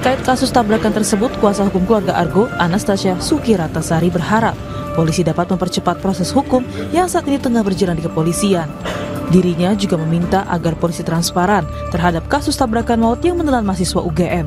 Terkait kasus tabrakan tersebut, kuasa hukum keluarga Argo, Anastasia Sukiratasari berharap polisi dapat mempercepat proses hukum yang saat ini tengah berjalan di kepolisian. Dirinya juga meminta agar polisi transparan terhadap kasus tabrakan maut yang menelan mahasiswa UGM.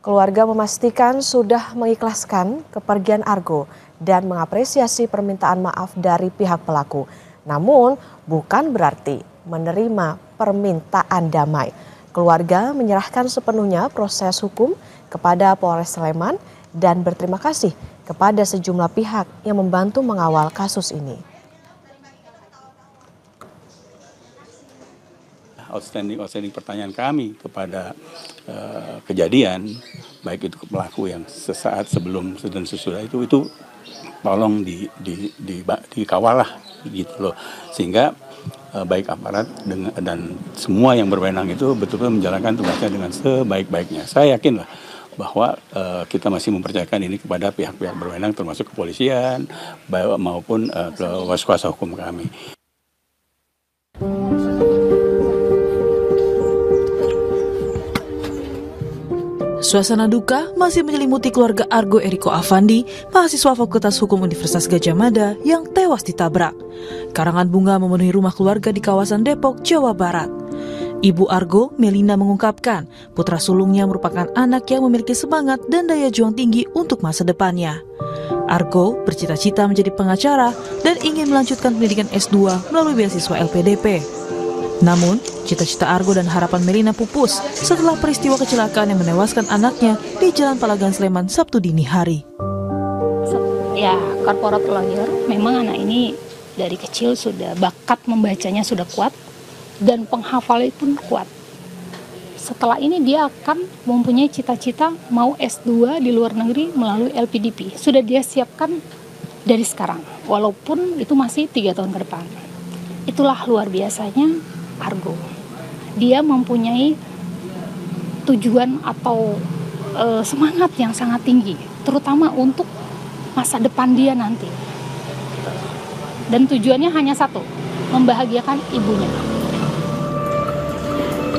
Keluarga memastikan sudah mengikhlaskan kepergian Argo dan mengapresiasi permintaan maaf dari pihak pelaku. Namun, bukan berarti menerima permintaan damai. Keluarga menyerahkan sepenuhnya proses hukum kepada Polres Sleman dan berterima kasih kepada sejumlah pihak yang membantu mengawal kasus ini. Outstanding pertanyaan kami kepada kejadian, baik itu pelaku yang sesaat sebelum dan sesudah itu tolong dikawal lah gitu loh, sehingga baik aparat dan semua yang berwenang itu betul-betul menjalankan tugasnya dengan sebaik-baiknya. Saya yakin lah bahwa kita masih mempercayakan ini kepada pihak-pihak berwenang termasuk kepolisian maupun kuasa hukum kami. Suasana duka masih menyelimuti keluarga Argo Eriko Afandi, mahasiswa Fakultas Hukum Universitas Gadjah Mada yang tewas ditabrak. Karangan bunga memenuhi rumah keluarga di kawasan Depok, Jawa Barat. Ibu Argo, Melina, mengungkapkan putra sulungnya merupakan anak yang memiliki semangat dan daya juang tinggi untuk masa depannya. Argo bercita-cita menjadi pengacara dan ingin melanjutkan pendidikan S2 melalui beasiswa LPDP. Namun, cita-cita Argo dan harapan Melina pupus setelah peristiwa kecelakaan yang menewaskan anaknya di Jalan Palagan Sleman Sabtu dini hari. Ya, corporate lawyer, memang anak ini dari kecil sudah bakat membacanya sudah kuat dan penghafalan pun kuat. Setelah ini dia akan mempunyai cita-cita mau S2 di luar negeri melalui LPDP. Sudah dia siapkan dari sekarang, walaupun itu masih 3 tahun ke depan. Itulah luar biasanya Argo. Dia mempunyai tujuan atau semangat yang sangat tinggi, terutama untuk masa depan dia nanti. Dan tujuannya hanya satu, membahagiakan ibunya.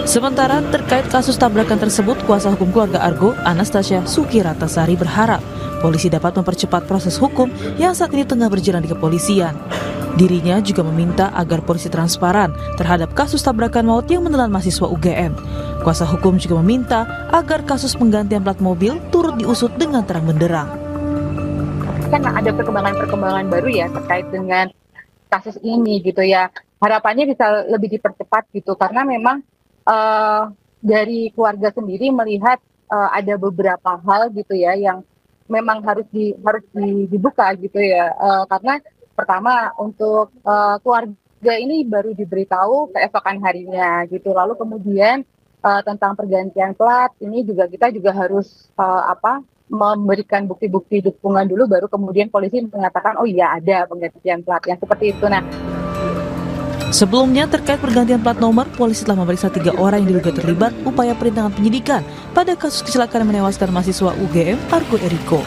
Sementara terkait kasus tabrakan tersebut, kuasa hukum keluarga Argo, Anastasia Sukiratasari berharap polisi dapat mempercepat proses hukum yang saat ini tengah berjalan di kepolisian. Dirinya juga meminta agar polisi transparan terhadap kasus tabrakan maut yang menelan mahasiswa UGM. Kuasa hukum juga meminta agar kasus penggantian plat mobil turut diusut dengan terang benderang. Kan ada perkembangan-perkembangan baru ya terkait dengan kasus ini gitu ya. Harapannya bisa lebih dipercepat gitu karena memang dari keluarga sendiri melihat ada beberapa hal gitu ya yang memang harus dibuka gitu ya. Karena pertama untuk keluarga ini baru diberitahu keesokan harinya gitu. Lalu kemudian tentang pergantian plat ini kita juga harus memberikan bukti-bukti dukungan dulu, baru kemudian polisi mengatakan oh iya ada penggantian plat yang seperti itu. Nah, sebelumnya terkait pergantian plat nomor, polisi telah memeriksa 3 orang yang diduga terlibat upaya perintangan penyidikan pada kasus kecelakaan yang menewaskan mahasiswa UGM Argo Eriko.